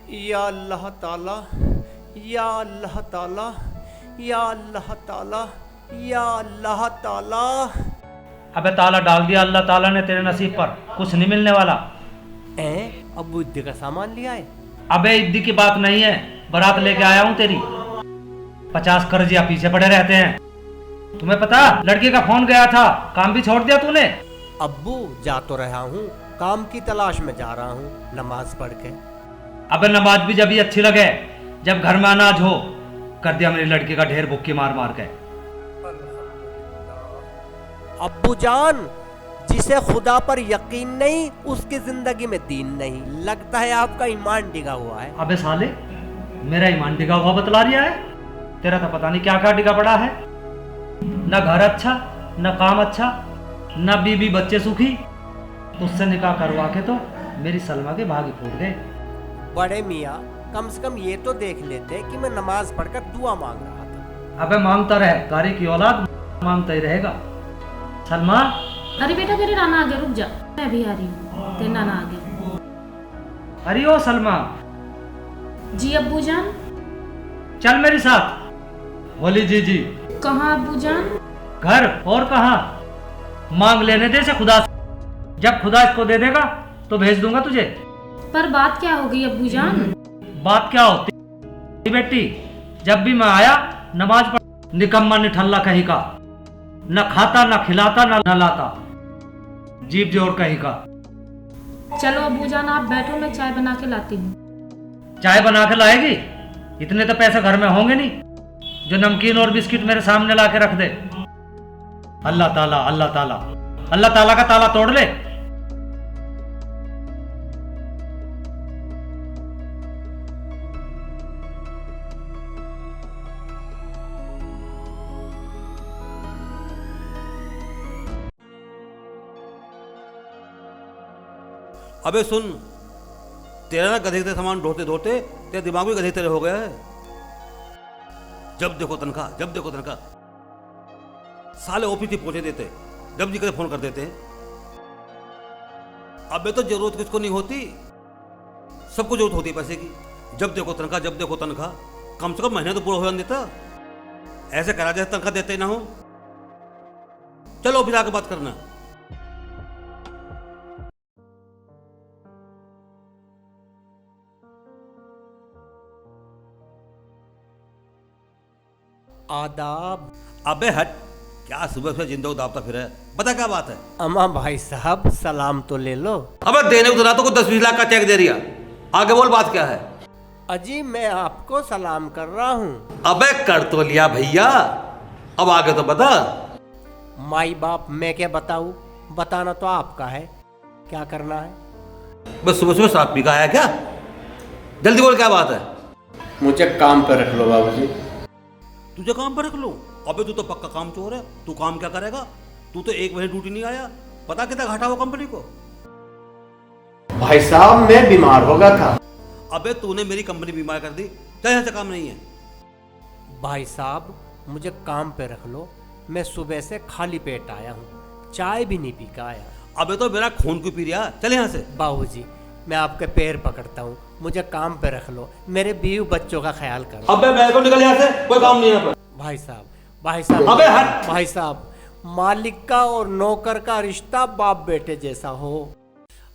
या अल्लाह ताला, या अल्लाह ताला, या अल्लाह ताला, या अल्लाह ताला। अबे ताला डाल दिया अल्लाह ताला ने तेरे नसीब पर, कुछ नहीं मिलने वाला। अबू ईदी का सामान लिया है? अबे ईदी की बात नहीं है, बारात लेके आया हूँ तेरी। 50 कर्जिया पीछे पड़े रहते हैं। तुम्हें पता, लड़की का फोन गया था, काम भी छोड़ दिया तूने। अब्बू जा तो रहा हूँ, काम की तलाश में जा रहा हूँ नमाज पढ़ के। अबे नमाज भी जब ही अच्छी लगे जब घर में अनाज हो। कर दिया मेरी लड़की का ढेर भुक्की मार मार के। अब्बू जान, जिसे खुदा पर यकीन नहीं उसकी जिंदगी में दीन नहीं। लगता है आपका ईमान डिगा हुआ है। अबे साले, मेरा ईमान डिगा हुआ बतला रिया है? तेरा तो पता नहीं क्या क्या डिगा पड़ा है। न घर अच्छा, न काम अच्छा, न बीबी बच्चे सुखी। उससे निकाह करवा के तो मेरी सलमा के भाग ही फूट गए। बड़े मियाँ, कम से कम ये तो देख लेते कि मैं नमाज पढ़कर दुआ मांग रहा था। अबे मांगता रहे, कारी की औलाद मांगता ही रहेगा। सलमा। अरे बेटा तेरे नाना आ गया, रुक जा, मैं भी आ रही हूँ। तेरे नाना आ गया। अरे ओ सलमा। जी अब्बू जान। चल मेरे साथ। बोली जी जी। कहाँ अब्बू जान? घर और कहाँ, मांग लेने दे से खुदा से। जब खुदा इसको दे देगा तो भेज दूंगा तुझे। पर बात क्या हो गई अब्बू जान? बात क्या होती बेटी, जब भी मैं आया नमाज पढ़, निकम्मा निठल्ला कहीं का, न खाता न खिलाता न लाता, जीप जोर कहीं का। चलो अब्बू जान आप बैठो, मैं चाय बना के लाती हूँ। चाय बना के लाएगी? इतने तो पैसे घर में होंगे नहीं जो नमकीन और बिस्किट मेरे सामने ला के रख दे। अल्लाह ताला, अल्लाह ताला, अल्लाह ताला का ताला तोड़ ले। अबे सुन, तेरा ना गधे के सामान ढोते ढोते तेरा दिमाग भी गधे तेरे हो गया है। जब देखो तनख्वाह, जब देखो तनख्वाह। साले ओपीटी पहुंचे देते, जब जी करे फोन कर देते हैं। अबे तो जरूरत किसको नहीं होती, सबको जरूरत होती है पैसे की। जब देखो तनख्वाह, जब देखो तनख्वाह। कम से कम महीना तो पूरा हो जाने देता। ऐसे करा जैसे तनख्वाह देते ही ना हो। चलो ऑफिस आके बात करना। आदाब। अबे हट, क्या सुबह से जिंदा दावता फिर है? बता क्या बात है? अम्मा भाई साहब सलाम तो ले लो। अबे देने को तो रातों को 10-20 लाख का चेक दे रिया। आगे बोल, बात क्या है? अजी मैं आपको सलाम कर रहा हूँ। अबे कर तो लिया भैया, अब आगे तो बता। माई बाप मैं क्या बताऊँ, बताना तो आपका है, क्या करना है? बस सुबह सुबह शराब पी का आया क्या? जल्दी बोल क्या बात है? मुझे काम पर रख लो बाबूजी। तुझे काम पर रख लो? अबे तू तो पक्का काम चोर है। तू काम क्या करेगा? तू तो एक महीने ड्यूटी नहीं आया। पता कितना घाटा हो कंपनी को? भाई साहब मैं बीमार हो गया था। अबे तूने मेरी कंपनी बीमार कर दी। क्या यहाँ से काम नहीं है? भाई साहब मुझे काम पे रख लो, मैं सुबह से खाली पेट आया हूँ, चाय भी नहीं पी के आया। अबे तो मेरा खून क्यों पी रिया? चल यहाँ से। बाबूजी मैं आपके पैर पकड़ता हूँ, मुझे काम पे रख लो, मेरे बीवी बच्चों का ख्याल करो। अबे मैं को निकल यहाँ से, कोई काम नहीं है यहाँ पर। भाई साहब, भाई साहब, अबे हट। भाई साहब, मालिक का और नौकर का रिश्ता बाप बेटे जैसा हो।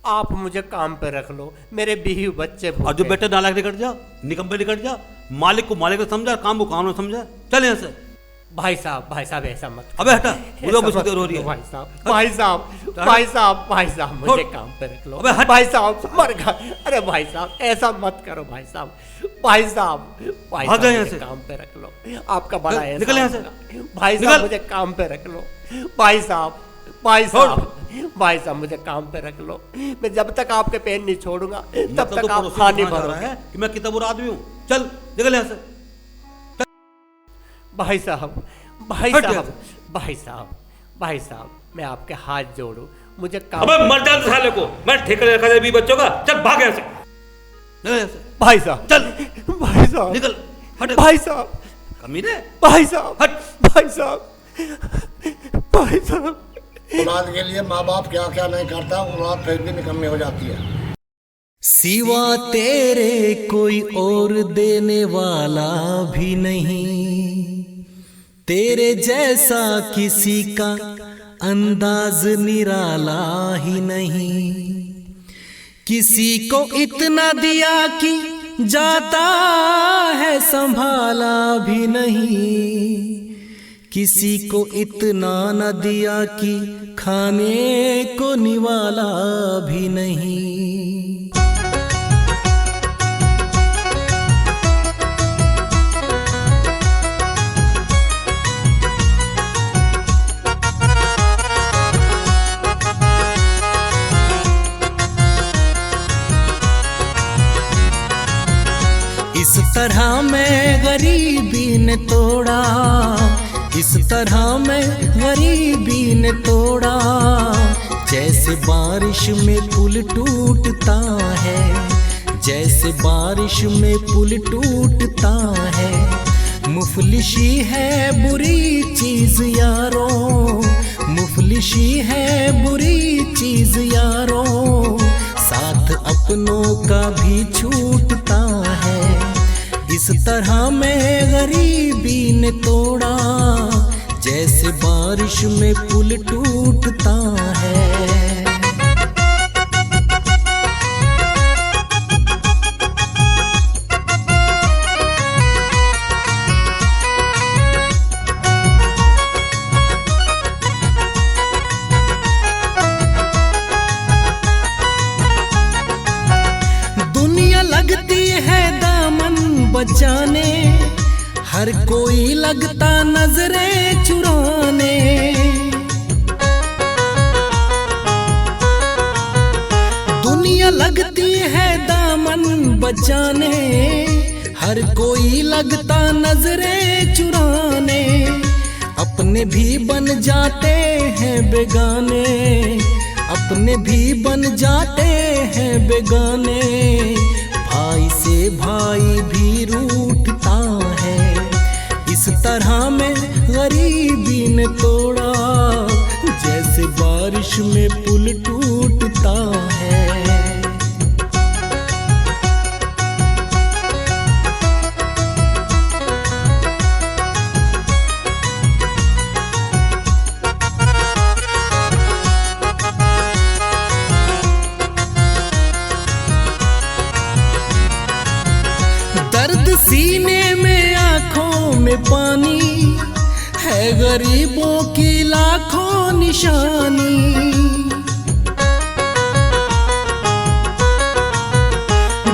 आप मुझे काम पे रख लो, मेरे बीवी बच्चे और जो बेटे नालायक निकट जा, निकम्मे निकट जा। मालिक को मालिक ने समझा, काम को काम ने समझा। चल यहाँ से। भाई साहब ऐसा मत। अबे हटा, मुझे मुझसे देर हो रही है। भाई साहब, भाई साहब, भाई साहब, भाई साहब मुझे काम पे रख लो। अबे हट। भाई साहब मर गया। अरे भाई साहब ऐसा मत करो भाई साहब, भाई साहब, भाई भाग साहब यहाँ मुझे से। काम पे रख लो, आपका बड़ा एहसान निकल यहाँ से। होगा। भाई निकल। साहब मुझे काम पे रख लो, भाई साहब, भाई साहब, भाई साहब मुझे काम पे रख लो। मैं जब तक आपके पेन नहीं छोड़ूंगा तब तक आप खाने भरोगे। कि मैं कितना बुरा आदमी हूँ। चल निकल यहाँ से। भाई साहब, भाई हट साहब, यहाँ भाई साहब, भाई साहब मैं आपके हाथ जोड़ूं, मुझे काम। अबे मर जा साले को, मैं ठेके रखा है बच्चों का। चल भाग यहाँ से, निकल यहाँ से। भाई साहब चल भाई साहब निकल, हट भाई साहब, कमीने। भाई साहब, हट। भाई साहब, भाई साहब। औलाद के लिए माँ बाप क्या क्या नहीं करता, औलाद फिर भी निकम्मी हो जाती है। सिवा तेरे कोई और देने वाला भी नहीं, तेरे जैसा किसी का अंदाज निराला ही नहीं। किसी को इतना दिया कि जाता है संभाला भी नहीं, किसी को इतना न दिया कि खाने को निवाला भी नहीं। इस तरह मैं गरीबी ने तोड़ा, इस तरह मैं गरीबी ने तोड़ा, जैसे बारिश में पुल टूटता है, जैसे बारिश में पुल टूटता है। मुफलिसी है बुरी चीज यारों, मुफलिसी है बुरी चीज यारों, साथ अपनों का भी छूटता है। इस तरह मैं गरीबी ने तोड़ा, जैसे बारिश में पुल टूटता है। दुनिया लगती है दामन बचाने, हर कोई लगता नजरें चुराने। दुनिया लगती है दामन बचाने, हर कोई लगता नजरें चुराने। अपने भी बन जाते हैं बेगाने, अपने भी बन जाते हैं बेगाने। भाई से भाई भी रूठता है, इस तरह में गरीबी ने तोड़ा, जैसे बारिश में पुल टूटता है। दर्द सीने में आंखों में पानी है, गरीबों की लाखों निशानी।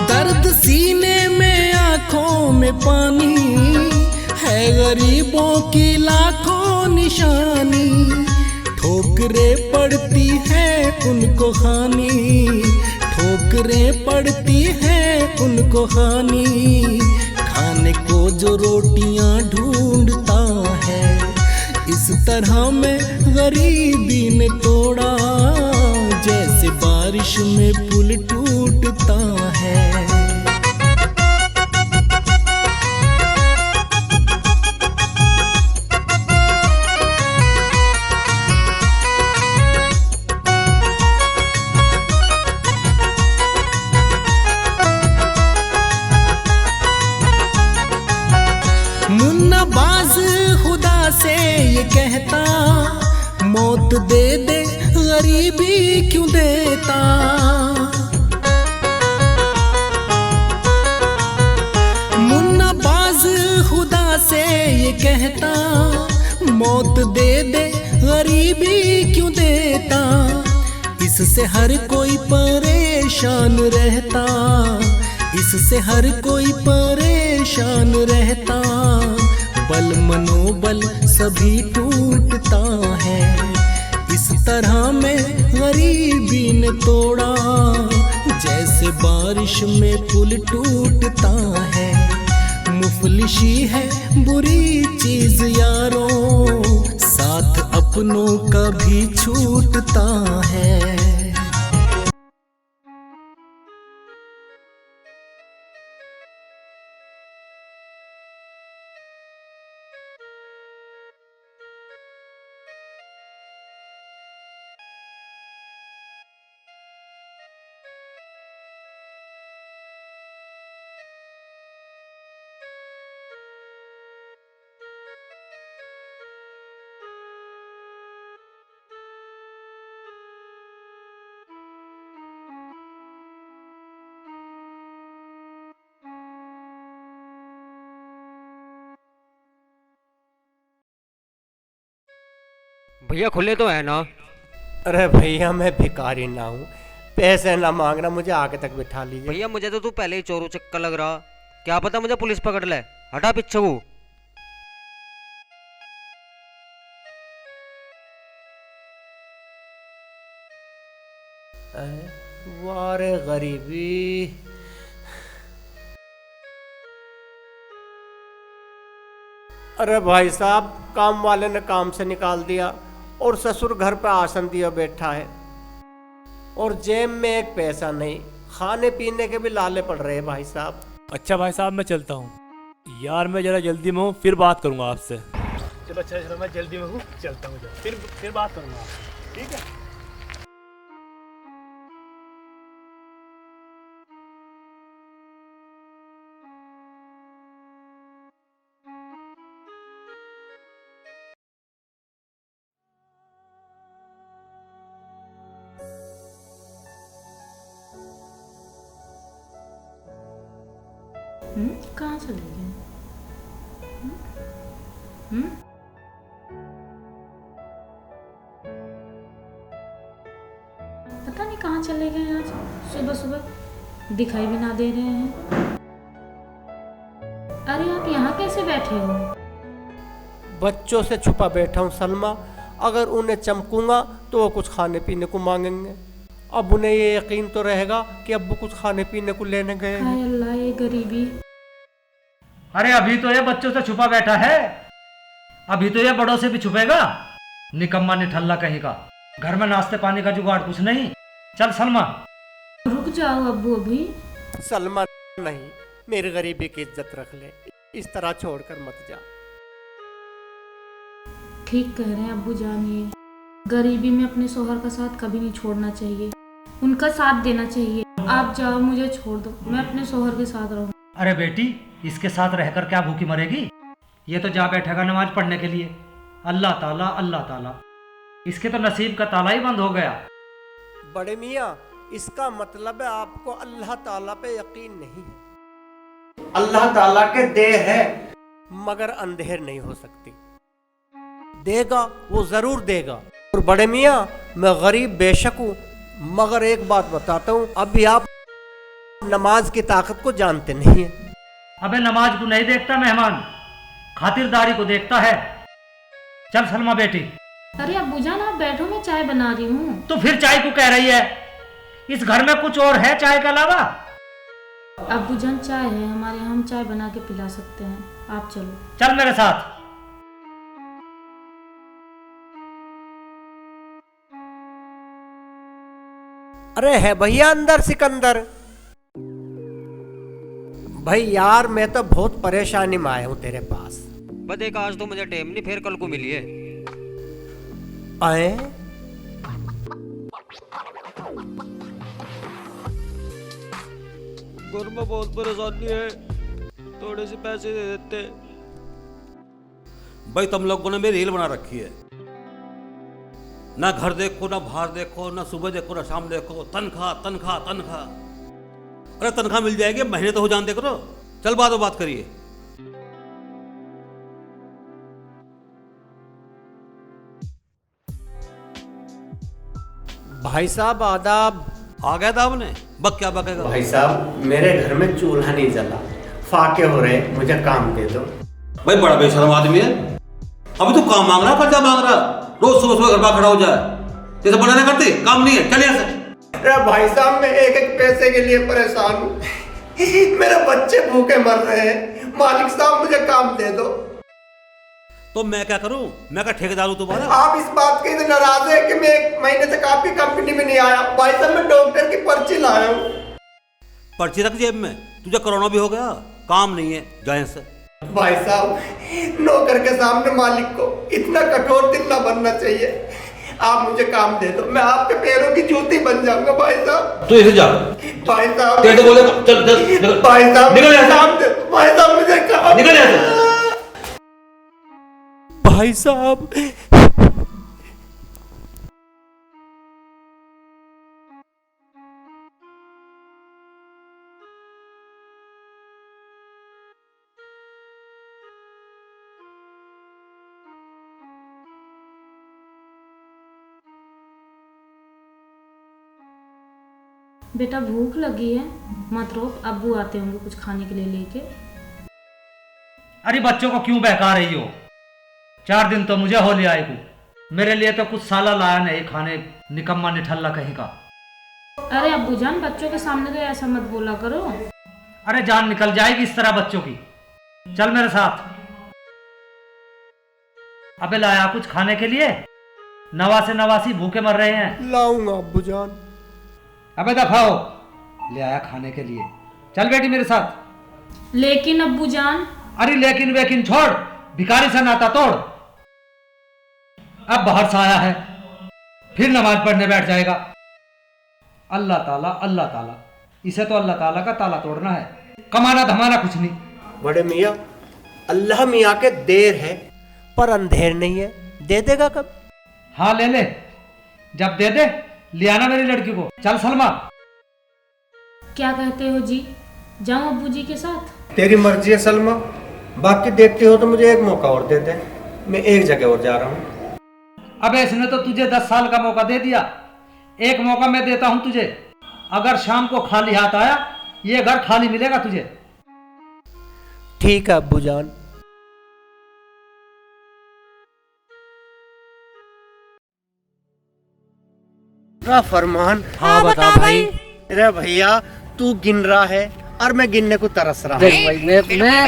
दर्द सीने में आंखों में पानी है, गरीबों की लाखों निशानी। ठोकरें पड़ती है उनको हानि, ठोकरें पड़ती है उनको हानि। खाने को जो रोटियां ढूंढता है, इस तरह में गरीबी ने तोड़ा, जैसे बारिश में पुल टूटता है। मुन्ना बाज खुदा से ये कहता, मौत दे दे गरीबी क्यों देता। मुन्ना बाज खुदा से ये कहता, मौत दे दे गरीबी क्यों देता। इससे हर कोई परेशान रहता, इससे हर कोई परेशान रहता। बल मनोबल सभी टूटता है, इस तरह में गरीबी ने तोड़ा, जैसे बारिश में पुल टूटता है। मुफलिसी है बुरी चीज यारों, साथ अपनों का भी छूटता है। भैया खुले तो है ना? अरे भैया मैं भिखारी ना हूँ, पैसे ना मांगना, मुझे आगे तक बिठा लीजिए। भैया मुझे तो तू पहले ही चोरू चक्कर लग रहा, क्या पता मुझे पुलिस पकड़ ले। हटा पीछे को। वाह रे गरीबी। अरे भाई साहब, काम वाले ने काम से निकाल दिया और ससुर घर पे आसन दिया बैठा है, और जेब में एक पैसा नहीं, खाने पीने के भी लाले पड़ रहे हैं भाई साहब। अच्छा भाई साहब मैं चलता हूँ यार, मैं जरा जल्दी में हूँ, फिर बात करूँगा आपसे। चलो अच्छा चलो, मैं जल्दी में हूँ, चलता हूँ, फिर बात करूँगा आपसे, ठीक है? कहाँ चले गए? हम्म? पता नहीं कहाँ चले गए आज सुबह सुबह, दिखाई भी ना दे रहे हैं। अरे आप यहाँ कैसे बैठे हो? बच्चों से छुपा बैठा हूँ सलमा, अगर उन्हें चमकूंगा तो वो कुछ खाने पीने को मांगेंगे। अब उन्हें ये यकीन तो रहेगा कि अब्बू कुछ खाने पीने को लेने गए हैं। हाय अल्लाह, ये गरीबी। अरे अभी तो ये बच्चों से छुपा बैठा है, अभी तो ये बड़ों से भी छुपेगा। निकम्मा निठल्ला कहीं का, घर में नाश्ते पानी का जुगाड़ कुछ नहीं। चल सलमा। रुक जाओ अब्बू, अभी। सलमा नहीं, मेरी गरीबी की इज्जत रख ले, इस तरह छोड़कर मत जा। ठीक कह रहे हैं अब्बू जान, ये गरीबी में अपने शोहर का साथ कभी नहीं छोड़ना चाहिए, उनका साथ देना चाहिए। आप जाओ, मुझे छोड़ दो, मैं अपने शोहर के साथ रहूँ। अरे बेटी, इसके साथ रहकर क्या भूखी मरेगी? ये तो जा बैठेगा नमाज पढ़ने के लिए। अल्लाह ताला अल्लाह ताला, इसके तो नसीब का ताला ही बंद हो गया। बड़े मियाँ, इसका मतलब है आपको अल्लाह ताला पे यकीन नहीं है। अल्लाह ताला के दे है, मगर अंधेर नहीं हो सकती। देगा, वो जरूर देगा। और बड़े मियाँ, मैं गरीब बेशक हूँ, मगर एक बात बताता हूँ, अभी आप नमाज की ताकत को जानते नहीं है। अबे नमाज को नहीं देखता मेहमान, खातिरदारी को देखता है। चल सलमा बेटी। अरे अब्बू जान आप बैठो, मैं चाय बना रही हूँ। तो फिर चाय को कह रही है? इस घर में कुछ और है चाय के अलावा? अब्बू जान चाय है हमारे, हम चाय बना के पिला सकते हैं, आप चलो। चल मेरे साथ। अरे है भैया अंदर सिकंदर। भाई यार, मैं तो बहुत परेशानी में आया हूँ तेरे पास। बस एक आज तो मुझे टेम नहीं, फिर कल को मिलिए। आए घर में बहुत परेशानी है, थोड़े से पैसे दे देते। भाई तुम लोगों ने मेरी रील बना रखी है, ना घर देखो ना बाहर देखो, ना सुबह देखो ना शाम देखो, तनख्वाह तनख्वाह तनख्वाह। अरे तनख्वाह मिल जाएगी, महीने तो हो जान दे करो। चल बाद में बात करिए। भाई साहब आदाब। आ गया था आपने, बक क्या बकेगा। भाई साहब, मेरे घर में चूल्हा नहीं जला, फाके हो रहे, मुझे काम दे दो। भाई बड़ा बेशर्म आदमी है, अभी तो काम मांग रहा, कर्जा मांग रहा। रोज सुबह सुबह घर पर खड़ा हो जाए, जैसे बना नहीं करती, काम नहीं है, चल यहाँ से। अरे भाई साहब, मैं एक एक पैसे के लिए परेशान हूँ, मेरे बच्चे भूखे मर रहे हैं, मालिक साहब मुझे काम दे दो। तो मैं क्या करूं, मैं क्या ठेकेदार हूं तुम्हारा? आप इस बात के इतने नाराज है कि मैं एक महीने तक आपकी कंपनी में नहीं आया। भाई साहब, मैं डॉक्टर की पर्ची लाया हूँ। पर्ची रख जेब में, तुझे कोरोना भी हो गया, काम नहीं है, जाए से। भाई साहब, नौकर के सामने मालिक को इतना कठोर दिल ना बनना चाहिए। आप मुझे काम दे दो, मैं आपके पैरों की जूती बन जाऊंगा। भाई साहब तू इसे जा। भाई साहब तेरे बोले चल चल भाई साहब निकल यहाँ से। काम दे दो। भाई साहब मुझे काम निकल यहाँ से। भाई साहब बेटा भूख लगी है, मत रो, अब्बू आते होंगे कुछ खाने के लिए लेके। अरे बच्चों को क्यों बहका रही हो? 4 दिन तो मुझे हो लिया आए को, मेरे लिए तो कुछ साला लाया नहीं खाने, निकम्मा निठल्ला कहीं का। अरे अब्बू जान, बच्चों के सामने तो ऐसा मत बोला करो। अरे जान निकल जाएगी इस तरह बच्चों की। चल मेरे साथ। अबे लाया कुछ खाने के लिए? नवासे नवासी भूखे मर रहे हैं। लाऊंगा अब्बू जान। अबे दफाओ, ले आया खाने के लिए। चल बेटी मेरे साथ। लेकिन अब्बू जान। अरे लेकिन वेकिन छोड़, भिखारी से नाता तोड़। अब बाहर से आया है, फिर नमाज पढ़ने बैठ जाएगा। अल्लाह ताला, इसे तो अल्लाह ताला का ताला तोड़ना है, कमाना धमाना कुछ नहीं। बड़े मियाँ, अल्लाह मियाँ के देर है पर अंधेर नहीं है, दे देगा कब? हाँ ले ले, जब दे दे ले आना मेरी लड़की को। चल सलमा। क्या कहते हो जी, जाऊं अब्बू जी के साथ? तेरी मर्जी है सलमा, बाकी देखते हो तो मुझे एक मौका और दे दे, मैं एक जगह और जा रहा हूँ। अबे इसने तो तुझे 10 साल का मौका दे दिया, एक मौका मैं देता हूं तुझे। अगर शाम को खाली हाथ आया, ये घर खाली मिलेगा तुझे। ठीक है अब्बू जान। फरमान। हाँ बता भाई। अरे भैया, तू गिन रहा है और मैं गिनने को तरस रहा देख हूँ। भाई, मैं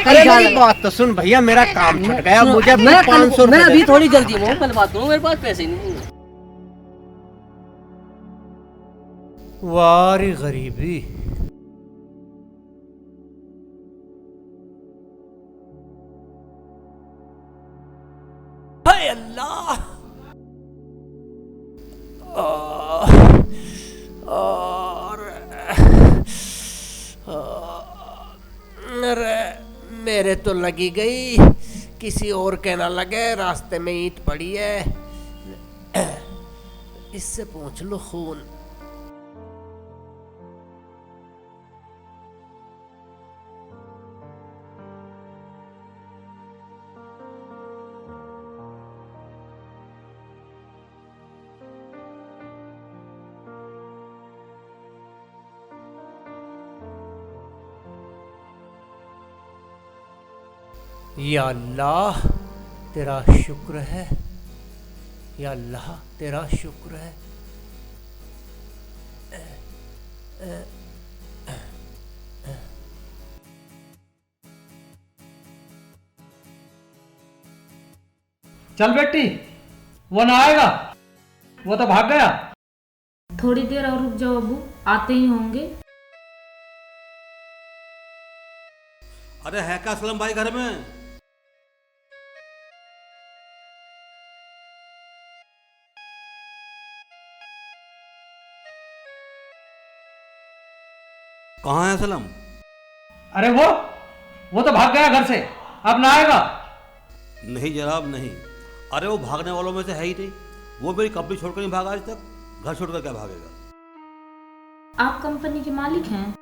अरे मेरी बात तो सुन भैया, मेरा काम छूट गया, मुझे अपने 500 मैं रुपए अभी दे। थोड़ी जल्दी में हूँ, कल बात करूँ, मेरे पास पैसे नहीं है। वारी गरीबी। हाय अल्लाह। अरे मेरे तो लगी गई, किसी और के ना लगे, रास्ते में ईंट पड़ी है, इससे पूछ लो खून। या अल्लाह तेरा शुक्र है, या अल्लाह तेरा शुक्र है। चल बेटी, वो ना आएगा, वो तो भाग गया। थोड़ी देर और रुक जाओ अब्बू, आते ही होंगे। अरे है क्या असलम भाई घर में? कहाँ है असलम? अरे वो तो भाग गया घर से, अब ना आएगा। नहीं जनाब नहीं, अरे वो भागने वालों में से है ही नहीं। वो मेरी कंपनी छोड़कर नहीं भागा आज तक, घर छोड़कर क्या भागेगा। आप कंपनी के मालिक हैं?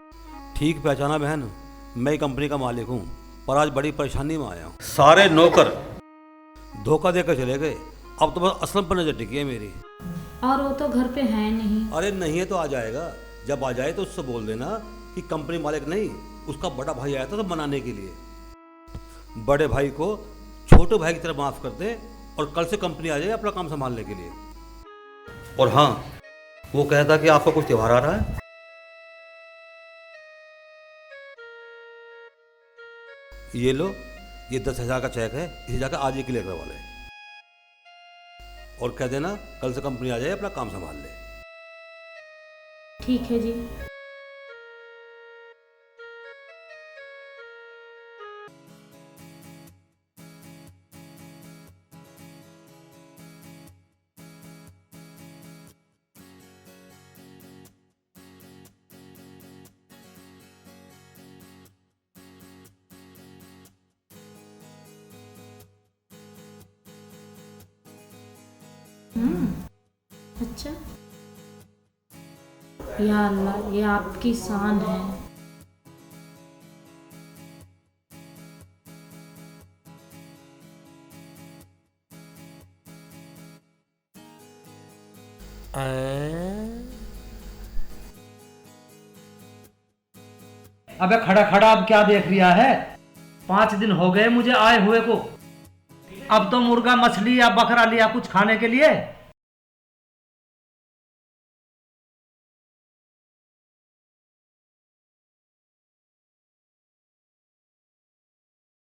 ठीक पहचाना बहन, मैं कंपनी का मालिक हूँ, पर आज बड़ी परेशानी में आया हूँ। सारे नौकर धोखा देकर चले गए, अब तो बस असलम पर नजर टिकी है मेरी। और वो तो घर पे है नहीं। अरे नहीं है तो आ जाएगा, जब आ जाए तो उससे बोल देना कि कंपनी मालिक नहीं, उसका बड़ा भाई आया था तो मनाने के लिए। बड़े भाई को छोटे भाई की तरह माफ कर दे और कल से कंपनी आ जाए अपना काम संभालने के लिए। और हाँ, वो कहता कि आपका कुछ त्योहार आ रहा है। ये लो, ये 10,000 का चेक है, इसे जाकर आज ही क्लियर करवा ले और कह देना कल से कंपनी आ जाए अपना काम संभाल ले। ठीक है जी। अच्छा, या अल्लाह, ये आपकी शान है। अबे खड़ा खड़ा अब क्या देख रिया है? 5 दिन हो गए मुझे आए हुए को। अब तो मुर्गा मछली या बकरा लिया कुछ खाने के लिए।